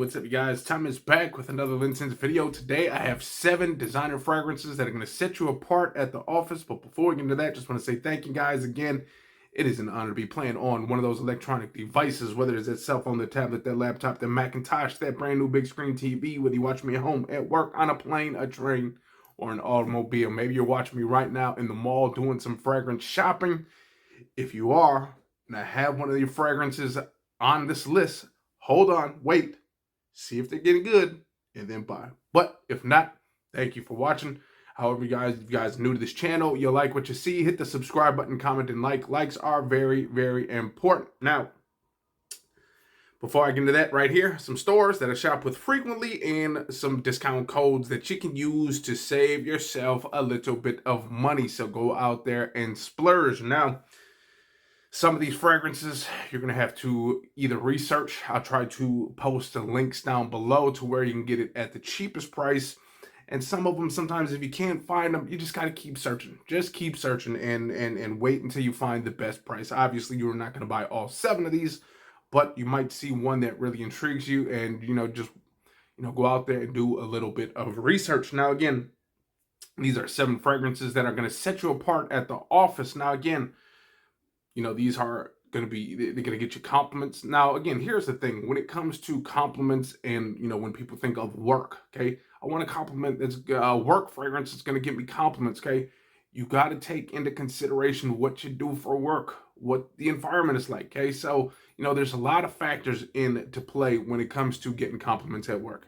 what's up, you guys? Tom is back with another Linsense video. Today, I have 7 designer fragrances that are going to set you apart at the office. But before we get into that, just want to say thank you guys again. It is an honor to be playing on one of those electronic devices, whether it's that cell phone, the tablet, that laptop, the Macintosh, that brand new big screen TV, whether you watch me at home, at work, on a plane, a train, or an automobile. Maybe you're watching me right now in the mall doing some fragrance shopping. If you are, and I have one of your fragrances on this list, hold on, wait, see if they're getting good, and then buy. But if not, thank you for watching. However, if you guys are new to this channel, you like what you see, hit the subscribe button, comment, and like. Likes are very, very important. Now, before I get into that, right here, some stores that I shop with frequently and some discount codes that you can use to save yourself a little bit of money. So go out there and splurge. Now, some of these fragrances, you're going to have to either research. I'll try to post the links down below to where you can get it at the cheapest price. And some of them, sometimes if you can't find them, you just got to keep searching. Just keep searching and wait until you find the best price. Obviously, you're not going to buy all 7 of these, but you might see one that really intrigues you and, just, go out there and do a little bit of research. Now, again, these are 7 fragrances that are going to set you apart at the office. Now, again, these are going to be, they're going to get you compliments. Now, again, here's the thing. When it comes to compliments and, when people think of work, okay, I want a compliment that's work fragrance. It's going to give me compliments, okay? You got to take into consideration what you do for work, what the environment is like, okay? So, there's a lot of factors into play when it comes to getting compliments at work.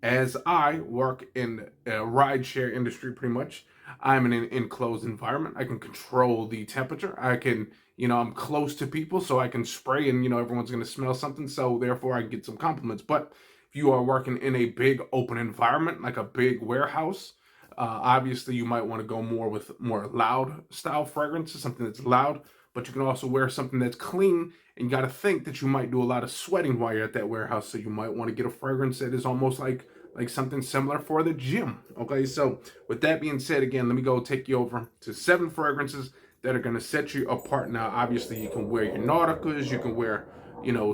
As I work in a rideshare industry, pretty much, I'm in an enclosed environment. I can control the temperature. I can, I'm close to people, so I can spray and, everyone's going to smell something. So therefore, I can get some compliments. But if you are working in a big open environment, like a big warehouse, obviously you might want to go with more loud style fragrances, something that's loud. But you can also wear something that's clean, and you got to think that you might do a lot of sweating while you're at that warehouse. So you might want to get a fragrance that is almost like something similar for the gym. Okay, so with that being said, again, let me go take you over to 7 fragrances that are going to set you apart. Now, obviously, you can wear your Nauticas, you can wear,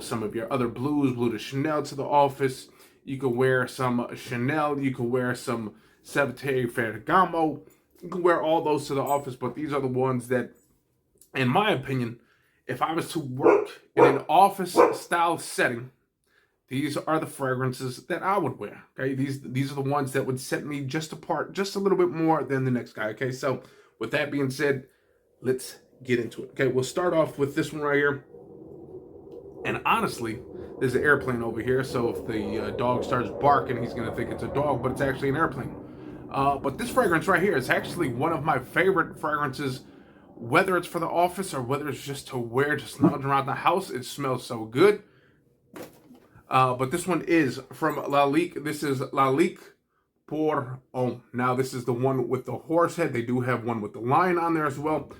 some of your other blues, Blue de Chanel to the office. You can wear some Chanel, you can wear some Sabater Ferragamo. You can wear all those to the office, but these are the ones that, in my opinion, if I was to work in an office style setting, these are the fragrances that I would wear, okay? These are the ones that would set me just apart just a little bit more than the next guy, okay? So with that being said, let's get into it, okay? We'll start off with this one right here. And honestly, there's an airplane over here, so if the dog starts barking, he's going to think it's a dog, but it's actually an airplane. But this fragrance right here is actually one of my favorite fragrances, whether it's for the office or whether it's just to wear, just lounge around the house. It smells so good. But this one is from Laik. This is Laik POR. Now this is the one with the horse head. They do have one with the lion on there as well.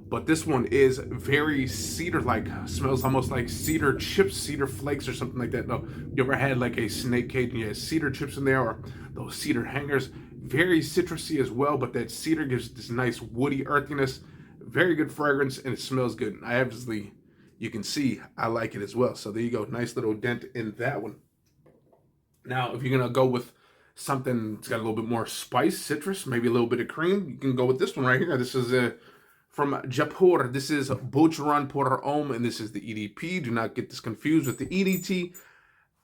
But this one is very cedar-like. Smells almost like cedar chips, cedar flakes or something like that. No, you ever had like a snake cage and you had cedar chips in there, or those cedar hangers? Very citrusy as well, but that cedar gives this nice woody earthiness. Very good fragrance, and it smells good. I obviously, you can see I like it as well. So there you go. Nice little dent in that one. Now, if you're going to go with something that's got a little bit more spice, citrus, maybe a little bit of cream, you can go with this one right here. This is from Jaipur. This is Burun Porter, and this is the EDP. Do not get this confused with the EDT.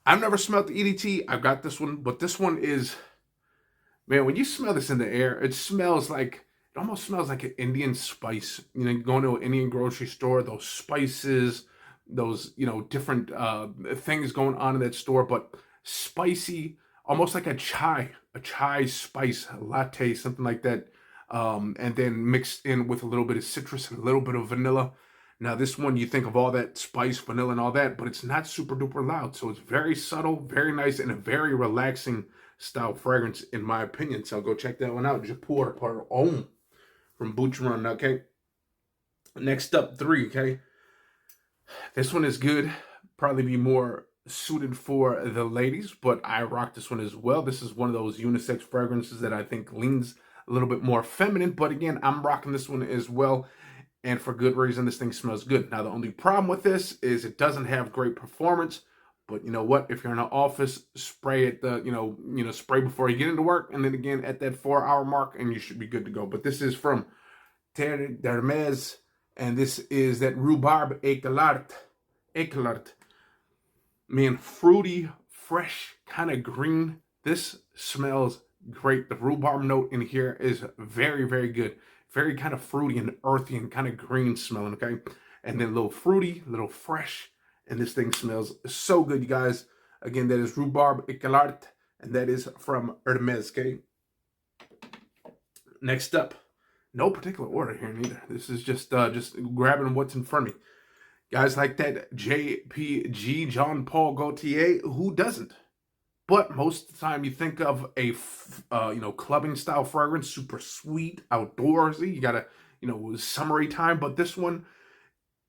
I've never smelled the EDT. I've got this one, but this one is, man, when you smell this in the air, it smells like, it almost smells like an Indian spice. Going to an Indian grocery store, those spices, those, different things going on in that store, but spicy, almost like a chai spice latte, something like that. And then mixed in with a little bit of citrus and a little bit of vanilla. Now, this one, you think of all that spice, vanilla, and all that, but it's not super duper loud. So it's very subtle, very nice, and a very relaxing style fragrance, in my opinion. So go check that one out. Jaipur Porter from Burun, okay? Next up, 3, okay? This one is good. Probably be more suited for the ladies, but I rock this one as well. This is one of those unisex fragrances that I think leans a little bit more feminine, but again, I'm rocking this one as well, and for good reason. This thing smells good. Now, the only problem with this is it doesn't have great performance, But you know what? If you're in an office, spray it spray before you get into work, and then again at that 4 hour mark, and you should be good to go. But this is from Terre d'Hermes, and this is that Rhubarb Art. Man, fruity, fresh, kind of green. This smells great. The rhubarb note in here is very, very good. Very kind of fruity and earthy and kind of green smelling, okay? And then a little fruity, a little fresh, and this thing smells so good, you guys. Again, that is Rhubarb Art, and that is from Hermes, okay? Next up, no particular order here neither. This is just grabbing what's in front of me. Guys like that JPG, Jean Paul Gaultier, who doesn't? But most of the time you think of a, clubbing style fragrance, super sweet, outdoorsy. You got a, summery time. But this one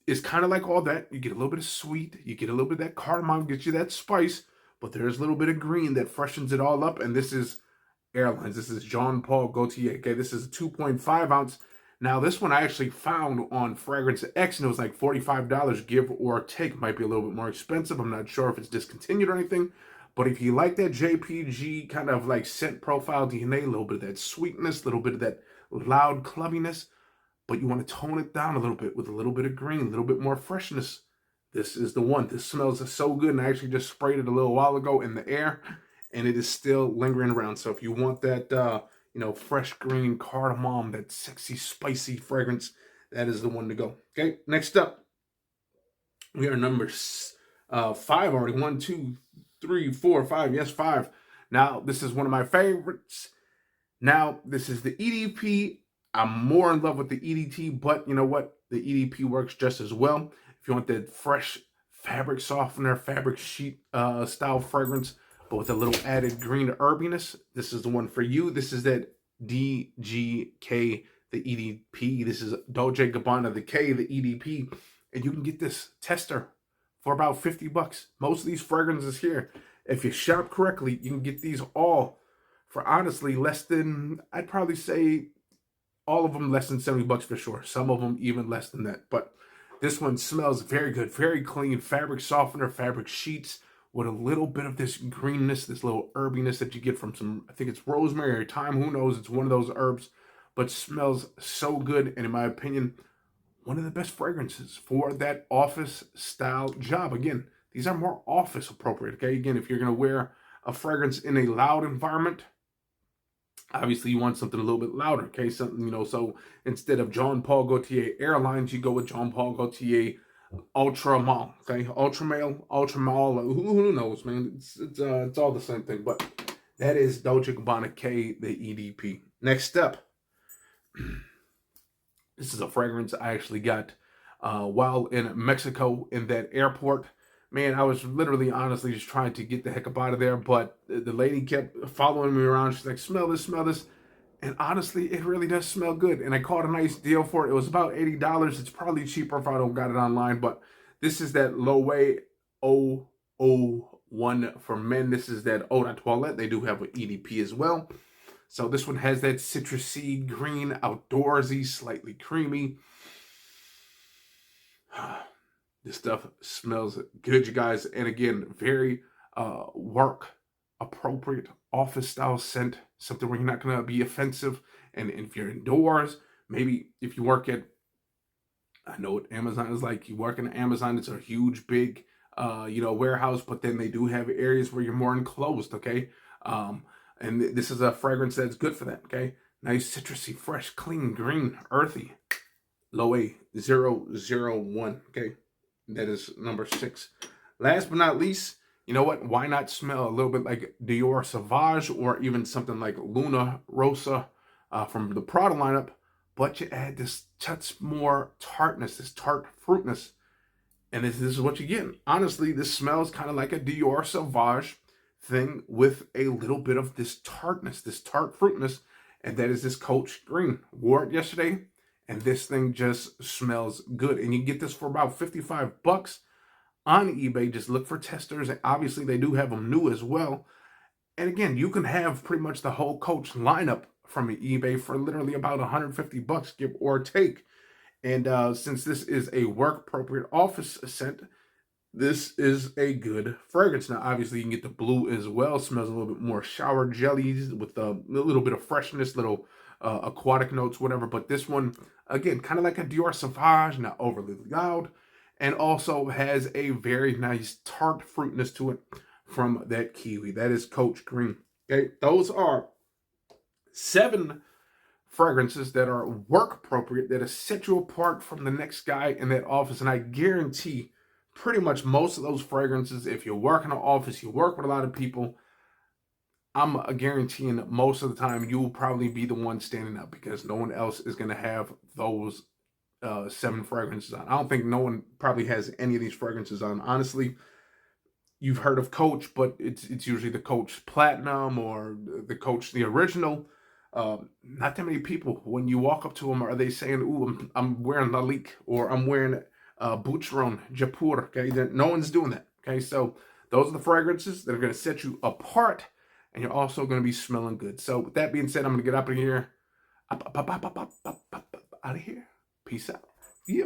is kind of like all that. You get a little bit of sweet. You get a little bit of that cardamom, gets you that spice. But there's a little bit of green that freshens it all up. And this is Airlines. This is Jean Paul Gaultier. Okay, this is a 2.5 ounce. Now, this one I actually found on Fragrance X, and it was like $45, give or take. Might be a little bit more expensive. I'm not sure if it's discontinued or anything. But if you like that JPG kind of like scent profile DNA, a little bit of that sweetness, a little bit of that loud clubbiness, but you want to tone it down a little bit with a little bit of green, a little bit more freshness, this is the one. This smells so good, and I actually just sprayed it a little while ago in the air, and it is still lingering around. So if you want that, fresh green cardamom, that sexy, spicy fragrance, that is the one to go. Okay, next up, we are number 5 already. 1, 2, 3, 4, 5. Yes, 5. Now, this is one of my favorites. Now, this is the EDP. I'm more in love with the EDT, but you know what? The EDP works just as well. If you want that fresh fabric softener, fabric sheet style fragrance, but with a little added green herbiness, this is the one for you. This is that DGK, the EDP. This is Dolce & Gabbana, the K, the EDP. And you can get this tester for about $50. Most of these fragrances here, if you shop correctly, you can get these all for honestly less than, I'd probably say all of them less than $70 for sure. Some of them even less than that. But this one smells very good, very clean. Fabric softener, fabric sheets with a little bit of this greenness, this little herbiness that you get from some, I think it's rosemary or thyme, who knows? It's one of those herbs, but smells so good. And in my opinion, one of the best fragrances for that office style job. Again, these are more office appropriate, okay? Again, if you're going to wear a fragrance in a loud environment, obviously you want something a little bit louder, okay? Something, so instead of Jean Paul Gaultier Airlines, you go with Jean Paul Gaultier Ultra Male, okay? Ultra Male, who knows, man? It's all the same thing, but that is Dolce & Gabbana K, the EDP. Next up, this is a fragrance I actually got while in Mexico in that airport. Man, I was literally, honestly, just trying to get the heck up out of there, but the lady kept following me around. She's like, smell this, smell this. And honestly, it really does smell good. And I caught a nice deal for it. It was about $80. It's probably cheaper if I don't got it online, but this is that Loewe 001 for men. This is that Eau de Toilette. They do have an EDP as well. So this one has that citrusy, green, outdoorsy, slightly creamy. This stuff smells good, you guys. And again, very work appropriate, office style scent. Something where you're not going to be offensive. And if you're indoors, maybe if you work at, I know what Amazon is like. You work in Amazon, it's a huge, big, warehouse. But then they do have areas where you're more enclosed, okay? And this is a fragrance that's good for that, okay? Nice, citrusy, fresh, clean, green, earthy. Loewe 001, okay? That is number 6. Last but not least, you know what? Why not smell a little bit like Dior Sauvage or even something like Luna Rosa from the Prada lineup, but you add this touch more tartness, this tart fruitness, and this is what you get. Honestly, this smells kind of like a Dior Sauvage thing with a little bit of this tartness, this tart fruitness, and that is this Coach Green. Wore it yesterday, and this thing just smells good. And you get this for about $55 on eBay. Just look for testers, and obviously they do have them new as well. And again, you can have pretty much the whole Coach lineup from eBay for literally about $150, give or take. And since this is a work-appropriate office scent, this is a good fragrance. Now, obviously, you can get the blue as well. Smells a little bit more shower jellies with a little bit of freshness, little aquatic notes, whatever. But this one, again, kind of like a Dior Sauvage, not overly loud, and also has a very nice tart fruitness to it from that kiwi. That is Coach Green. Okay, those are 7 fragrances that are work appropriate, that set you apart from the next guy in that office. And I guarantee pretty much most of those fragrances, if you work in an office, you work with a lot of people, I'm guaranteeing that most of the time you will probably be the one standing up because no one else is going to have those 7 fragrances on. I don't think no one probably has any of these fragrances on. Honestly, you've heard of Coach, but it's usually the Coach Platinum or the Coach the original. Not that many people, when you walk up to them, are they saying, "Ooh, I'm wearing Laik," or "I'm wearing Boucheron Jaipur." Okay, no one's doing that. Okay, so those are the fragrances that are going to set you apart, and you're also going to be smelling good. So with that being said, I'm going to get up in here, out of here. Peace out. Yeah.